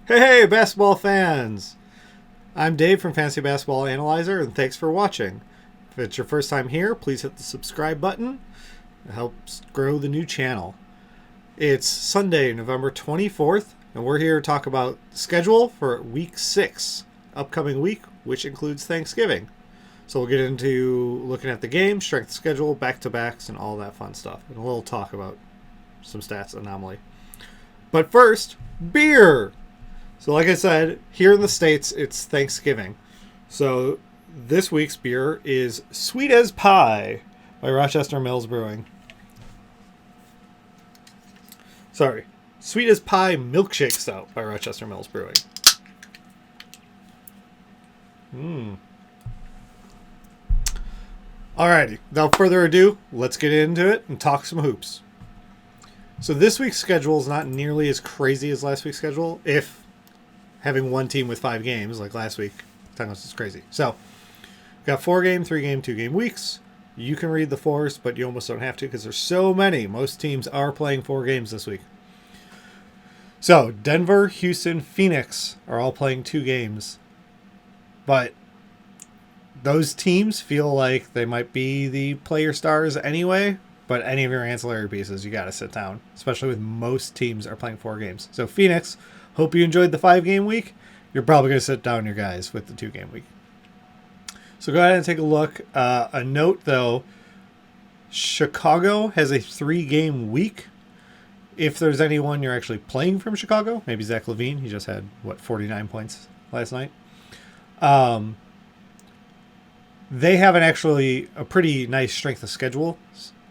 Hey, basketball fans! I'm Dave from Fantasy Basketball Analyzer, and thanks for watching. If it's your first time here, please hit the subscribe button. It helps grow the new channel. It's Sunday, November 24th, and we're here to talk about the schedule for Week 6, upcoming week, which includes Thanksgiving. So we'll get into looking at the game, strength of schedule, back-to-backs, and all that fun stuff. And a little talk about some stats anomaly. But first, beer! So like I said, here in the States, it's Thanksgiving. So this week's beer is Sweet as Pie by Rochester Mills Brewing. Sorry, Sweet as Pie Milkshake Stout by Rochester Mills Brewing. Alrighty, without further ado, let's get into it and talk some hoops. So this week's schedule is not nearly as crazy as last week's schedule, if having one team with 5 games like last week, times is crazy. So, we've got 4-game, 3-game, 2-game weeks. You can read the fours, but you almost don't have to because there's so many. Most teams are playing 4 games this week. So, Denver, Houston, Phoenix are all playing 2 games. But those teams feel like they might be the player stars anyway. But any of your ancillary pieces, you got to sit down, especially with most teams are playing 4 games. So, Phoenix, hope you enjoyed the 5-game week. You're probably going to sit down your guys with the 2-game week. So go ahead and take a look. A note, though, Chicago has a 3-game week. If there's anyone you're actually playing from Chicago, maybe Zach LaVine. He just had, 49 points last night. They have a pretty nice strength of schedule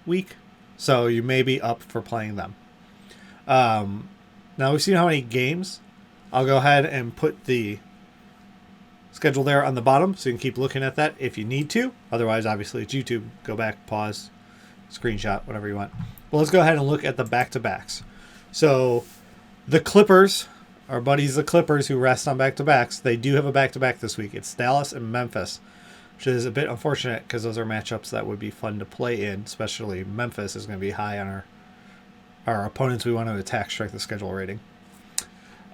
week. So you may be up for playing them. Now we've seen how many games. I'll go ahead and put the schedule there on the bottom so you can keep looking at that if you need to. Otherwise, obviously, it's YouTube. Go back, pause, screenshot, whatever you want. But let's go ahead and look at the back-to-backs. So the Clippers, our buddies the Clippers who rest on back-to-backs, they do have a back-to-back this week. It's Dallas and Memphis, which is a bit unfortunate because those are matchups that would be fun to play in, especially Memphis is going to be high on our opponents we want to attack strength of schedule rating.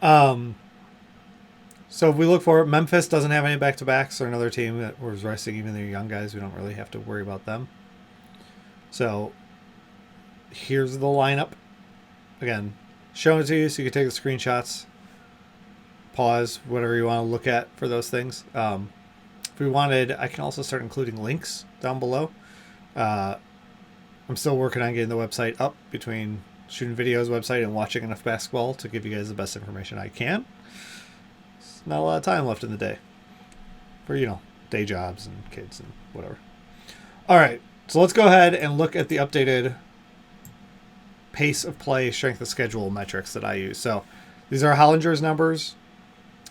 So if we look for it, Memphis doesn't have any back-to-backs. They're another team that was resting even their young guys. We don't really have to worry about them. So here's the lineup. Again, showing it to you so you can take the screenshots, pause, whatever you want to look at for those things. If we wanted, I can also start including links down below. I'm still working on getting the website up between shooting videos website and watching enough basketball to give you guys the best information I can. There's not a lot of time left in the day for, day jobs and kids and whatever. All right, so let's go ahead and look at the updated pace of play, strength of schedule metrics that I use. So these are Hollinger's numbers.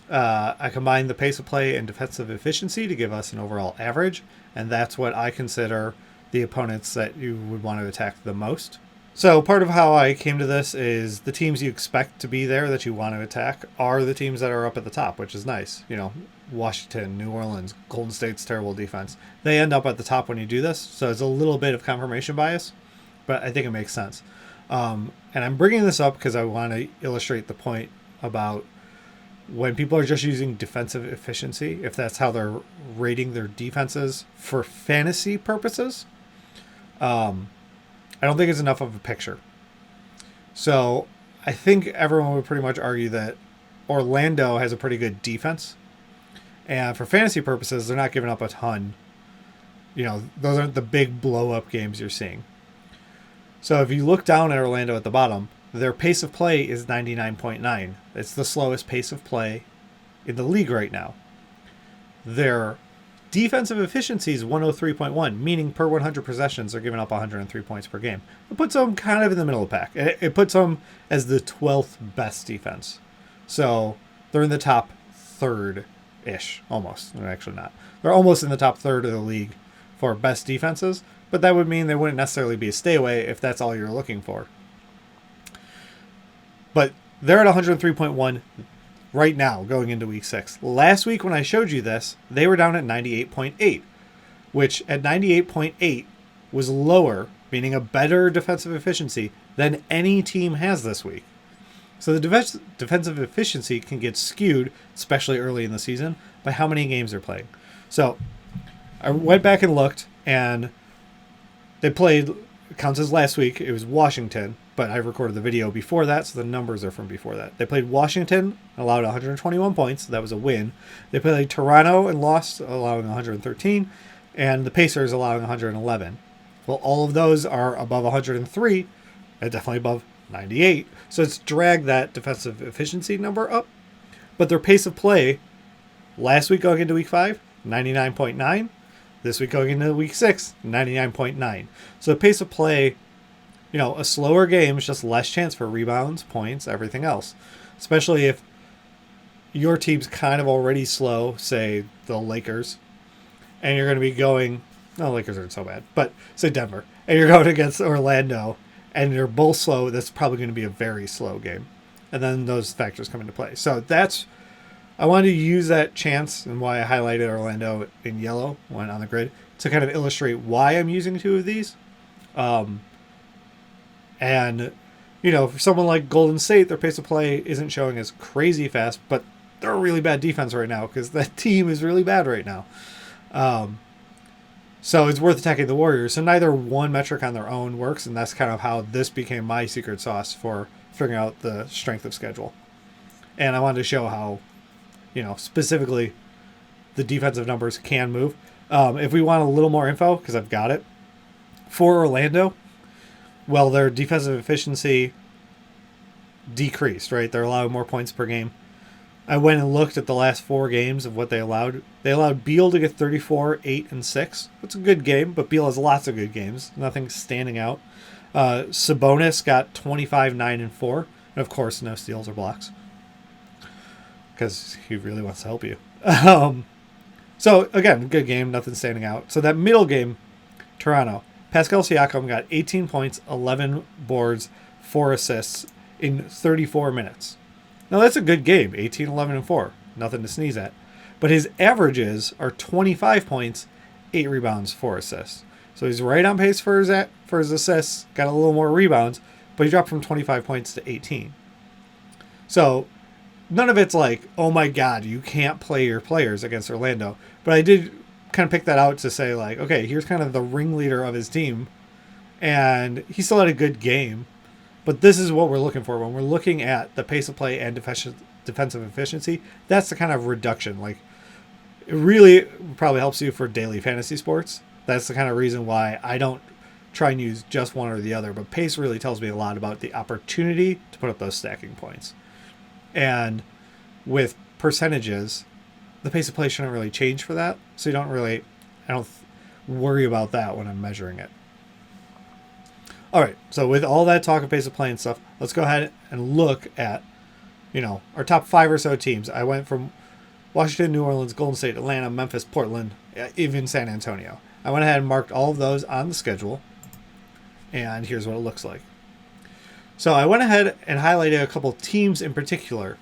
I combine the pace of play and defensive efficiency to give us an overall average, and that's what I consider the opponents that you would want to attack the most. So part of how I came to this is the teams you expect to be there that you want to attack are the teams that are up at the top, which is nice. Washington, New Orleans, Golden State's terrible defense. They end up at the top when you do this, so it's a little bit of confirmation bias, but I think it makes sense. And I'm bringing this up because I want to illustrate the point about when people are just using defensive efficiency, if that's how they're rating their defenses for fantasy purposes, I don't think it's enough of a picture. So I think everyone would pretty much argue that Orlando has a pretty good defense. And for fantasy purposes, they're not giving up a ton. Those aren't the big blow-up games you're seeing. So if you look down at Orlando at the bottom, their pace of play is 99.9. It's the slowest pace of play in the league right now. Their defensive efficiency is 103.1, meaning per 100 possessions, they're giving up 103 points per game. It puts them kind of in the middle of the pack. It puts them as the 12th best defense. So they're in the top third-ish, almost. They're actually not. They're almost in the top third of the league for best defenses, but that would mean they wouldn't necessarily be a stay away if that's all you're looking for. But they're at 103.1 right now going into week 6. Last week when I showed you this, they were down at 98.8, which at 98.8 was lower, meaning a better defensive efficiency than any team has this week. So the defensive efficiency can get skewed, especially early in the season, by how many games they're playing. So I went back and looked, and they played, it counts as last week, it was Washington, but I recorded the video before that, so the numbers are from before that. They played Washington, allowed 121 points, so that was a win. They played Toronto and lost, allowing 113, and the Pacers allowing 111. Well, all of those are above 103, and definitely above 98, so it's dragged that defensive efficiency number up. But their pace of play, last week going into week 5, 99.9. This week going into week 6, 99.9. So the pace of play, a slower game is just less chance for rebounds, points, everything else. Especially if your team's kind of already slow, say the Lakers, and you're going to be going, no, Lakers aren't so bad, but say Denver, and you're going against Orlando, and they're both slow, that's probably going to be a very slow game. And then those factors come into play. So I wanted to use that chance and why I highlighted Orlando in yellow when on the grid to kind of illustrate why I'm using two of these. And, for someone like Golden State, their pace of play isn't showing as crazy fast, but they're a really bad defense right now because that team is really bad right now. So it's worth attacking the Warriors. So neither one metric on their own works, and that's kind of how this became my secret sauce for figuring out the strength of schedule. And I wanted to show how, specifically the defensive numbers can move. If we want a little more info, because I've got it, for Orlando, well, their defensive efficiency decreased, right? They're allowing more points per game. I went and looked at the last 4 games of what they allowed. They allowed Beal to get 34, 8, and 6. That's a good game, but Beal has lots of good games. Nothing standing out. Sabonis got 25, 9, and 4. And, of course, no steals or blocks. Because he really wants to help you. So, again, good game. Nothing standing out. So, that middle game, Toronto. Pascal Siakam got 18 points, 11 boards, 4 assists in 34 minutes. Now, that's a good game. 18, 11, and 4. Nothing to sneeze at. But his averages are 25 points, 8 rebounds, 4 assists. So he's right on pace for his assists. Got a little more rebounds, but he dropped from 25 points to 18. So none of it's like, oh my God, you can't play your players against Orlando. But I did kind of pick that out to say, like, okay, here's kind of the ringleader of his team. And he still had a good game. But this is what we're looking for. When we're looking at the pace of play and defensive efficiency, that's the kind of reduction. Like, it really probably helps you for daily fantasy sports. That's the kind of reason why I don't try and use just one or the other. But pace really tells me a lot about the opportunity to put up those stacking points. And with percentages, the pace of play shouldn't really change for that. So I don't worry about that when I'm measuring it. All right, so with all that talk of pace of play and stuff, let's go ahead and look at, our top 5 or so teams. I went from Washington, New Orleans, Golden State, Atlanta, Memphis, Portland, even San Antonio. I went ahead and marked all of those on the schedule, and here's what it looks like. So I went ahead and highlighted a couple teams in particular.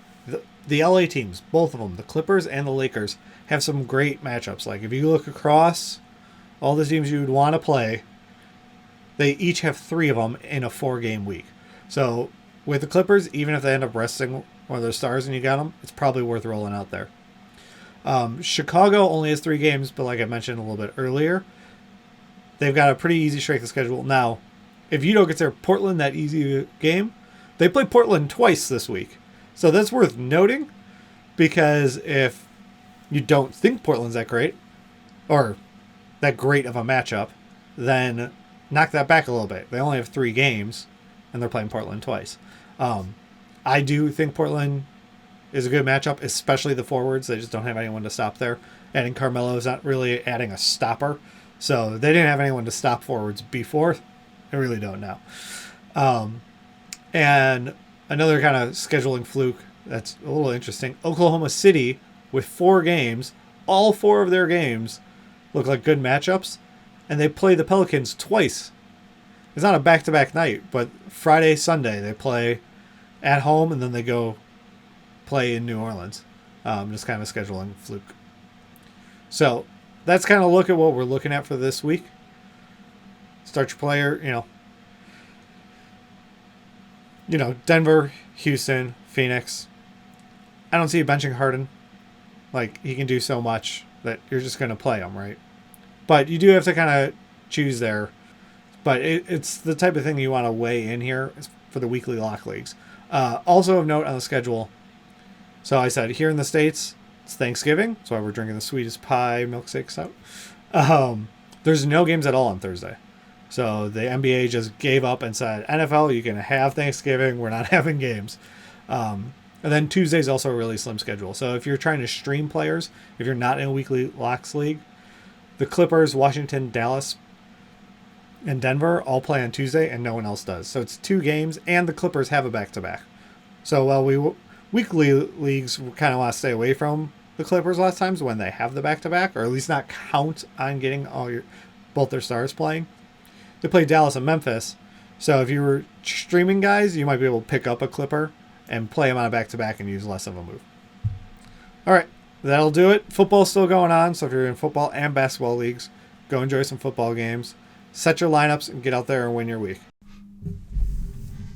The LA teams, both of them, the Clippers and the Lakers, have some great matchups. Like, if you look across all the teams you would want to play, they each have 3 of them in a 4-game week. So with the Clippers, even if they end up resting one of their stars and you got them, it's probably worth rolling out there. Chicago only has 3 games, but like I mentioned a little bit earlier, they've got a pretty easy strength of schedule. Now, if you don't consider Portland that easy game, they play Portland twice this week. So that's worth noting, because if you don't think Portland's that great, or that great of a matchup, then knock that back a little bit. They only have 3 games, and they're playing Portland twice. I do think Portland is a good matchup, especially the forwards. They just don't have anyone to stop there. Adding Carmelo is not really adding a stopper. So they didn't have anyone to stop forwards before. They really don't now. And another kind of scheduling fluke that's a little interesting. Oklahoma City, with 4 games, all 4 of their games look like good matchups. And they play the Pelicans twice. It's not a back-to-back night, but Friday, Sunday, they play at home, and then they go play in New Orleans. Just kind of a scheduling fluke. So that's kind of look at what we're looking at for this week. Start your player, Denver, Houston, Phoenix. I don't see you benching Harden. Like, he can do so much that you're just going to play him, right? But you do have to kind of choose there. But it's the type of thing you want to weigh in here for the weekly lock leagues. Also of note on the schedule. So I said here in the States, it's Thanksgiving. That's why we're drinking the sweetest pie milkshakes out. There's no games at all on Thursday. So the NBA just gave up and said, NFL, you can have Thanksgiving. We're not having games. And then Tuesday's also a really slim schedule. So if you're trying to stream players, if you're not in a weekly locks league, the Clippers, Washington, Dallas, and Denver all play on Tuesday, and no one else does. So it's 2 games, and the Clippers have a back-to-back. So while weekly leagues kind of want to stay away from the Clippers last times when they have the back-to-back, or at least not count on getting both their stars playing, they play Dallas and Memphis. So if you were streaming guys, you might be able to pick up a Clipper and play them on a back-to-back and use less of a move. All right, that'll do it. Football's still going on, so if you're in football and basketball leagues, go enjoy some football games. Set your lineups and get out there and win your week.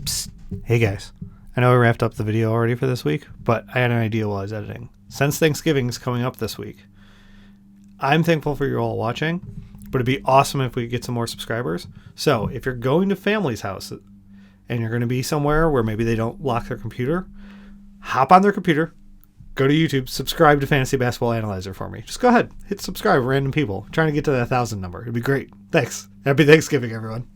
Psst. Hey guys, I know I wrapped up the video already for this week, but I had an idea while I was editing. Since Thanksgiving's coming up this week, I'm thankful for you all watching, but it'd be awesome if we could get some more subscribers. So if you're going to family's house and you're going to be somewhere where maybe they don't lock their computer, hop on their computer, go to YouTube, subscribe to Fantasy Basketball Analyzer for me. Just go ahead, hit subscribe, random people. I'm trying to get to that 1,000 number. It'd be great. Thanks. Happy Thanksgiving, everyone.